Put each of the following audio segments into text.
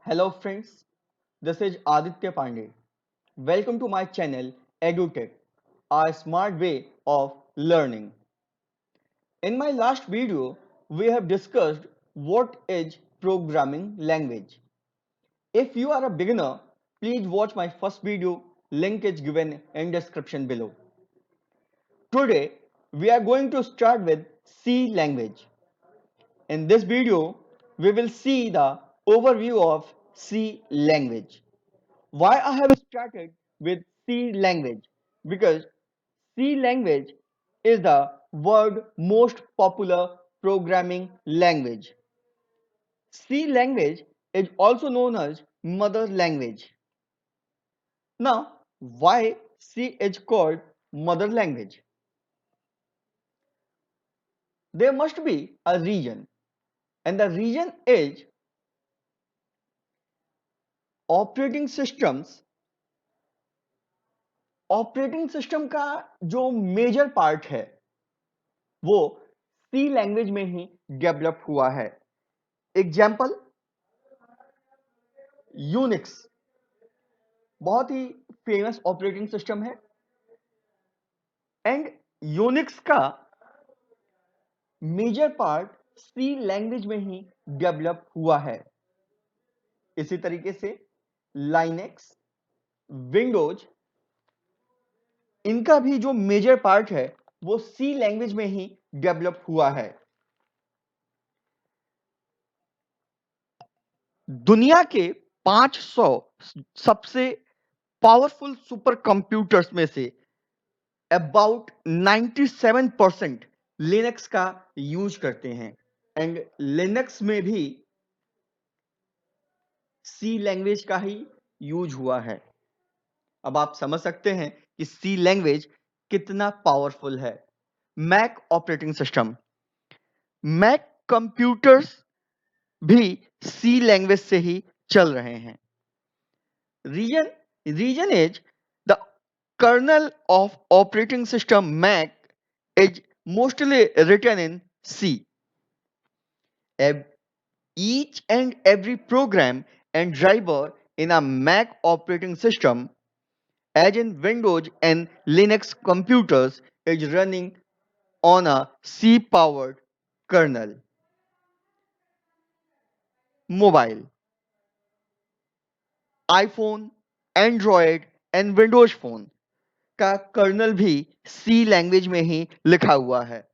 Hello friends, this is Aditya Pandey. Welcome to my channel EduTech, a smart way of learning. In my last video, we have discussed what is programming language. If you are a beginner, please watch my first video, link is given in description below. Today, we are going to start with C language. In this video, we will see the overview of C language. Why I have started with C language? Because C language is the world most popular programming language. C language is also known as mother language. Now, why C is called mother language? There must be a reason, and the reason is operating systems operating system का जो major part है वो सी language में ही develop हुआ है. Example Unix बहुत ही famous operating system है and Unix का मेजर पार्ट सी लैंग्वेज में ही डेवलप हुआ है. इसी तरीके से लाइनेक्स विंडोज इनका भी जो मेजर पार्ट है वो सी लैंग्वेज में ही डेवलप हुआ है. दुनिया के 500 सबसे पावरफुल सुपर कंप्यूटर्स में से अबाउट 97% लिनक्स का यूज करते हैं एंड लिनक्स में भी सी लैंग्वेज का ही यूज हुआ है. अब आप समझ सकते हैं कि सी लैंग्वेज कितना पावरफुल है. Mac operating system, Mac computers भी सी लैंग्वेज से ही चल रहे हैं. Reason is the kernel of operating system Mac is mostly written in C. Each and every program and driver in a Mac operating system, as in Windows and Linux computers, is running on a C-powered kernel. Mobile, iPhone, Android and Windows Phone का colonel भी C language में ही लिखा हुआ है.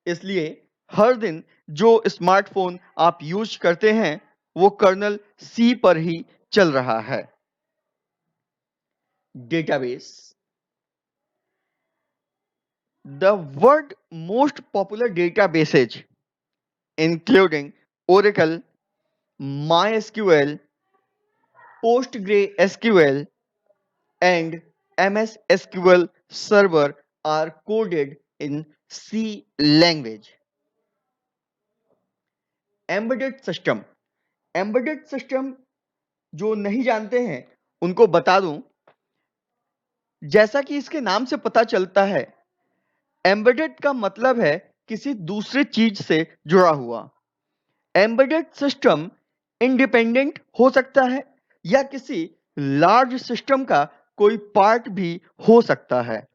इसलिए हर दिन जो smartphone आप यूज करते हैं वो कर्नल सी पर ही चल रहा है. Database, the world most popular databases including Oracle, MySQL, PostgreSQL and MS SQL Server are coded in C language. Embedded system जो नहीं जानते हैं उनको बता दूं, जैसा कि इसके नाम से पता चलता है एम्बेडेड का मतलब है किसी दूसरे चीज से जुड़ा हुआ. एम्बेडेड सिस्टम इंडिपेंडेंट हो सकता है या किसी लार्ज सिस्टम का कोई पार्ट भी हो सकता है.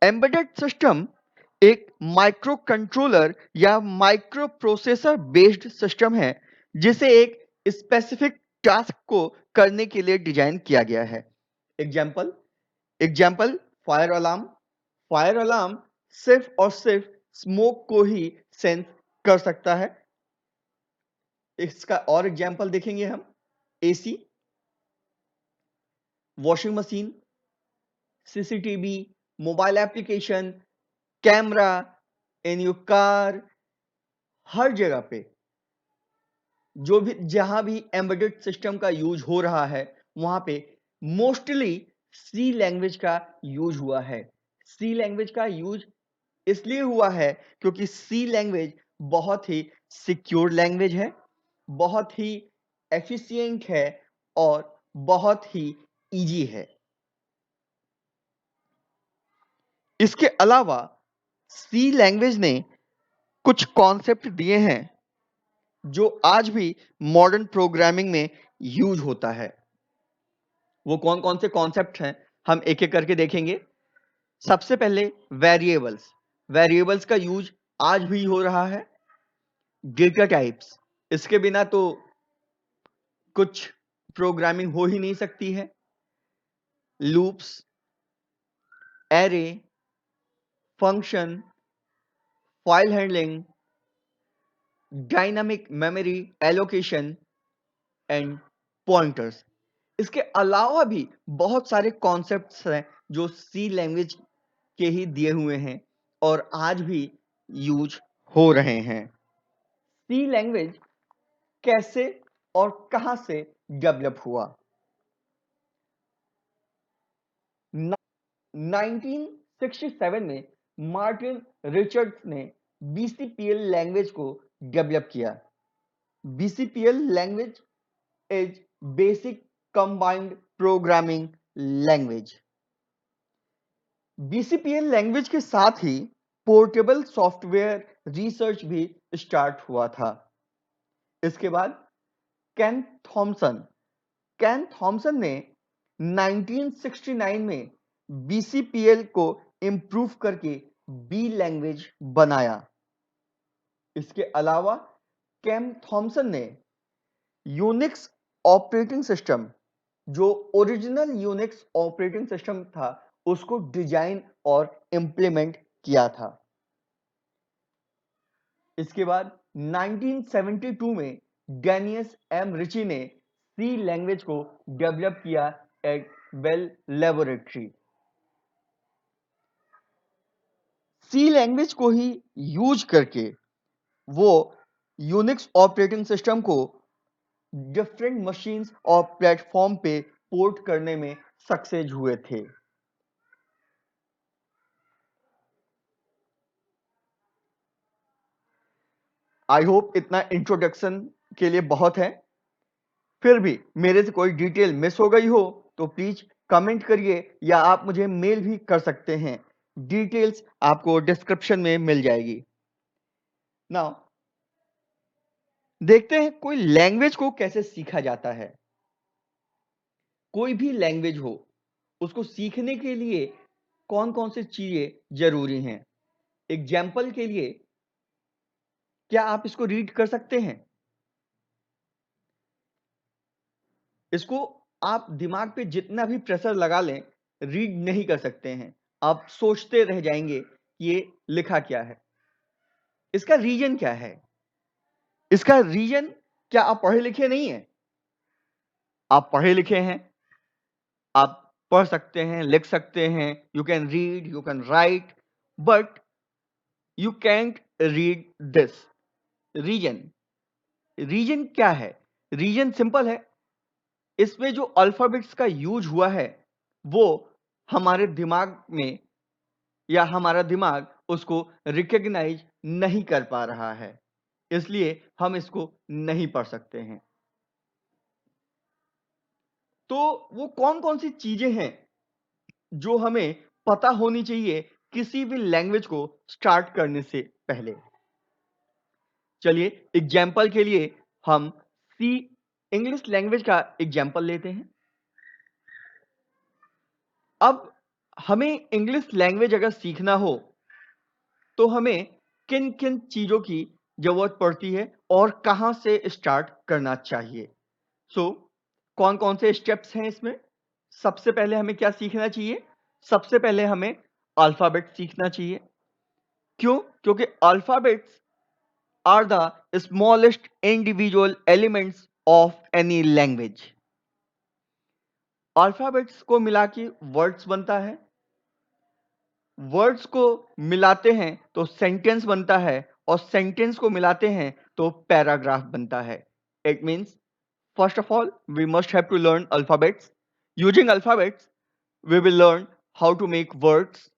एम्बेडेड सिस्टम एक माइक्रो कंट्रोलर या माइक्रो प्रोसेसर बेस्ड सिस्टम है जिसे एक स्पेसिफिक टास्क को करने के लिए डिजाइन किया गया है. एग्जाम्पल फायर अलार्म सिर्फ और सिर्फ स्मोक को ही सेंस कर सकता है. इसका और एग्जाम्पल देखेंगे हम. AC, washing machine, CCTV, mobile application, camera in your car, हर जगह पे जो भी जहां भी एम्बेडेड सिस्टम का यूज हो रहा है वहां पे मोस्टली सी लैंग्वेज का यूज हुआ है. सी लैंग्वेज का यूज इसलिए हुआ है क्योंकि सी लैंग्वेज बहुत ही सिक्योर लैंग्वेज है, बहुत ही एफिशिएंट है और बहुत ही इजी है. इसके अलावा सी लैंग्वेज ने कुछ कॉन्सेप्ट दिए हैं जो आज भी मॉडर्न प्रोग्रामिंग में यूज होता है। वो कौन कौन से कॉन्सेप्ट हैं हम एक एक करके देखेंगे। सबसे पहले वेरिएबल्स। वेरिएबल्स का यूज आज भी हो रहा है। डेटा टाइप्स, इसके बिना तो कुछ प्रोग्रामिंग हो ही नहीं सकती है। Loops, array, function, file handling, dynamic memory allocation and pointers. इसके अलावा भी बहुत सारे कॉन्सेप्ट्स हैं जो सी लैंग्वेज के ही दिए हुए हैं और आज भी यूज हो रहे हैं। सी लैंग्वेज कैसे और कहां से डेवलप हुआ? 1967 में मार्टिन रिचर्ड्स ने बीसीपीएल लैंग्वेज को डेवलप किया। BCPL language is basic combined programming language. BCPL language के साथ ही पोर्टेबल सॉफ्टवेयर रिसर्च भी स्टार्ट हुआ था। इसके बाद केन थॉमसन केन थॉमसन ने 1969 में बीसीपीएल को इंप्रूव करके बी लैंग्वेज बनाया। इसके अलावा केन थॉमसन ने यूनिक्स ऑपरेटिंग सिस्टम, जो ओरिजिनल यूनिक्स ऑपरेटिंग सिस्टम था, उसको डिजाइन और इंप्लीमेंट किया था। इसके बाद 1972 में डेनियस एम रिची ने सी लैंग्वेज को डेवलप किया एट बेल लेबोरेटरी। सी लैंग्वेज को ही यूज करके वो यूनिक्स ऑपरेटिंग सिस्टम को डिफरेंट मशीन्स और प्लेटफॉर्म पे पोर्ट करने में सक्सेस हुए थे। आई होप इतना इंट्रोडक्शन के लिए बहुत है। फिर भी मेरे से कोई डिटेल मिस हो गई हो तो प्लीज कमेंट करिए या आप मुझे मेल भी कर सकते हैं। डिटेल्स आपको डिस्क्रिप्शन में मिल जाएगी। नाउ देखते हैं कोई लैंग्वेज को कैसे सीखा जाता है। कोई भी लैंग्वेज हो, उसको सीखने के लिए कौन कौन सी चीजें जरूरी हैं। एग्जाम्पल के लिए, क्या आप इसको रीड कर सकते हैं? इसको आप दिमाग पे जितना भी प्रेशर लगा लें, रीड नहीं कर सकते हैं। आप सोचते रह जाएंगे कि ये लिखा क्या है। इसका रीजन क्या है? इसका रीजन, क्या आप पढ़े लिखे नहीं हैं? आप पढ़े लिखे हैं, आप पढ़ सकते हैं, लिख सकते हैं, you can read, you can write, but you can't read this. Reason, reason क्या है? रीजन सिंपल है। इसमें जो अल्फाबेट्स का यूज हुआ है वो हमारे दिमाग में, या हमारा दिमाग उसको रिकॉग्नाइज नहीं कर पा रहा है, इसलिए हम इसको नहीं पढ़ सकते हैं। तो वो कौन कौन सी चीजें हैं जो हमें पता होनी चाहिए किसी भी लैंग्वेज को स्टार्ट करने से पहले? चलिए एग्जाम्पल के लिए हम सी इंग्लिश लैंग्वेज का एग्जाम्पल लेते हैं। अब हमें इंग्लिश लैंग्वेज अगर सीखना हो तो हमें किन किन चीजों की जरूरत पड़ती है और कहां से स्टार्ट करना चाहिए। सो कौन कौन से स्टेप्स हैं इसमें? सबसे पहले हमें क्या सीखना चाहिए? सबसे पहले हमें अल्फाबेट सीखना चाहिए। क्यों? क्योंकि alphabets are the smallest individual elements of any language. Alphabets को मिला के वर्ड्स बनता है, वर्ड्स को मिलाते हैं तो सेंटेंस बनता है, और सेंटेंस को मिलाते हैं तो पैराग्राफ बनता है। It means first of all we must have to learn alphabets. Using alphabets we will learn how to make words.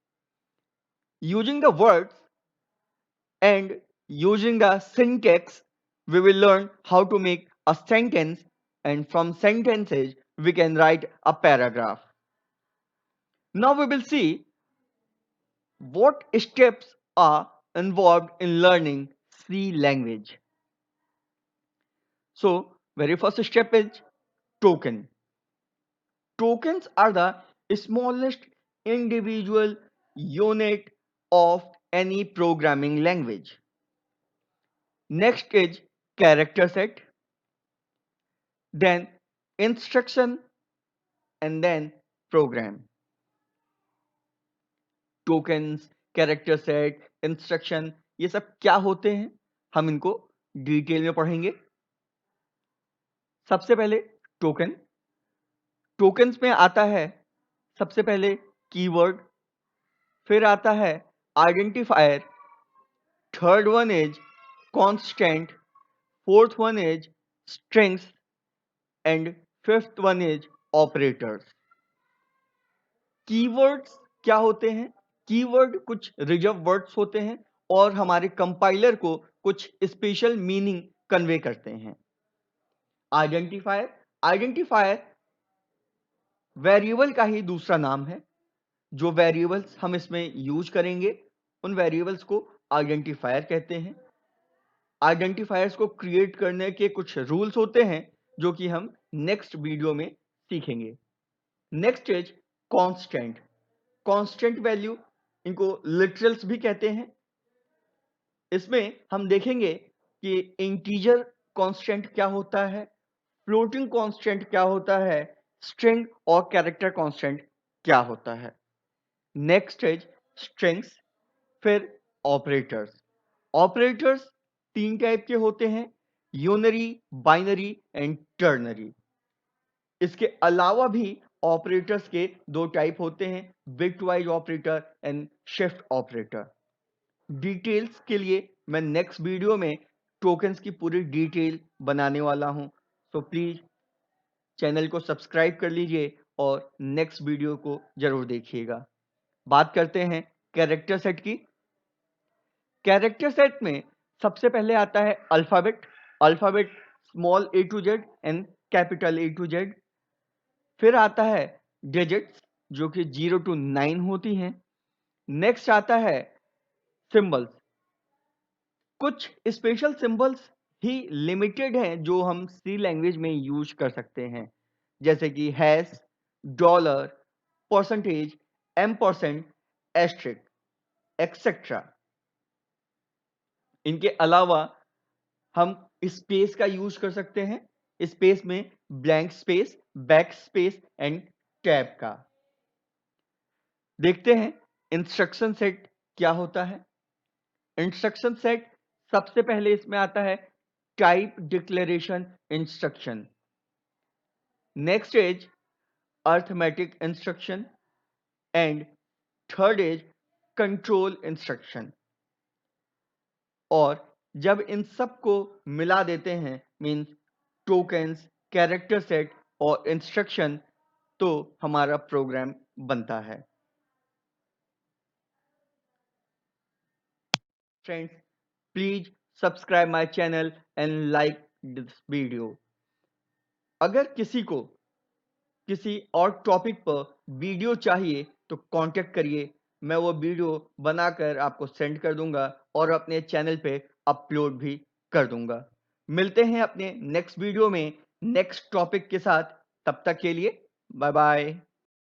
Using the words and using the syntax we will learn how to make a sentence, and from sentences we can write a paragraph. Now we will see what steps are involved in learning C language. So, very first step is token. Tokens are the smallest individual unit of any programming language. Next is character set, then instruction, and then program. Tokens, character set, instruction, ये सब क्या होते हैं, हम इनको detail में पढ़ेंगे। सबसे पहले टोकन। टोकन्स में आता है सबसे पहले कीवर्ड, फिर आता है identifier, third one is constant, fourth one is strings and fifth one is operators. Keywords क्या होते हैं? कीवर्ड कुछ रिजर्व वर्ड्स होते हैं और हमारे कंपाइलर को कुछ स्पेशल मीनिंग कन्वे करते हैं। आइडेंटिफायर, आइडेंटिफायर वेरिएबल का ही दूसरा नाम है। जो वेरिएबल्स हम इसमें यूज करेंगे उन वेरिएबल्स को आइडेंटिफायर कहते हैं। आइडेंटिफायर्स को क्रिएट करने के कुछ रूल्स होते हैं जो कि हम नेक्स्ट वीडियो में सीखेंगे। Next is constant. Constant value, इनको लिटरल्स भी कहते हैं। इसमें हम देखेंगे कि इंटीजर कांस्टेंट क्या होता है, फ्लोटिंग कांस्टेंट क्या होता है, स्ट्रिंग और कैरेक्टर कांस्टेंट क्या होता है। नेक्स्ट इज स्ट्रिंग्स, फिर ऑपरेटर्स। ऑपरेटर्स तीन टाइप के होते हैं, यूनरी, बाइनरी एंड टर्नरी। इसके अलावा भी ऑपरेटर्स के दो टाइप होते हैं, bitwise operator and shift operator. Details के लिए मैं नेक्स्ट वीडियो में टोकन्स की पूरी डिटेल बनाने वाला हूं, तो प्लीज चैनल को सब्सक्राइब कर लीजिए और नेक्स्ट वीडियो को जरूर देखिएगा। बात करते हैं कैरेक्टर सेट की। कैरेक्टर सेट में सबसे पहले आता है alphabet. Alphabet small A to Z and capital A to Z. फिर आता है डिजिट्स जो कि 0 to 9 होती हैं। नेक्स्ट आता है सिंबल्स। कुछ स्पेशल सिंबल्स ही लिमिटेड हैं जो हम सी लैंग्वेज में यूज कर सकते हैं, जैसे कि हैश, डॉलर, परसेंटेज, एम%, एस्ट्रिक, एक्सेट्रा। इनके अलावा हम स्पेस का यूज कर सकते हैं। स्पेस में blank space, back space and tab का। देखते हैं इंस्ट्रक्शन सेट क्या होता है। इंस्ट्रक्शन सेट सबसे पहले इसमें आता है type declaration instruction. Next is arithmetic instruction and third is control instruction. और जब इन सब को मिला देते हैं, मीन्स टोकन्स, कैरेक्टर सेट और इंस्ट्रक्शन, तो हमारा प्रोग्राम बनता है। Friends, please subscribe my channel and like this video. अगर किसी को किसी और टॉपिक पर वीडियो चाहिए तो कांटेक्ट करिए, मैं वो वीडियो बनाकर आपको सेंड कर दूंगा और अपने चैनल पे अपलोड भी कर दूंगा। मिलते हैं अपने नेक्स्ट वीडियो में नेक्स्ट टॉपिक के साथ। तब तक के लिए बाय बाय।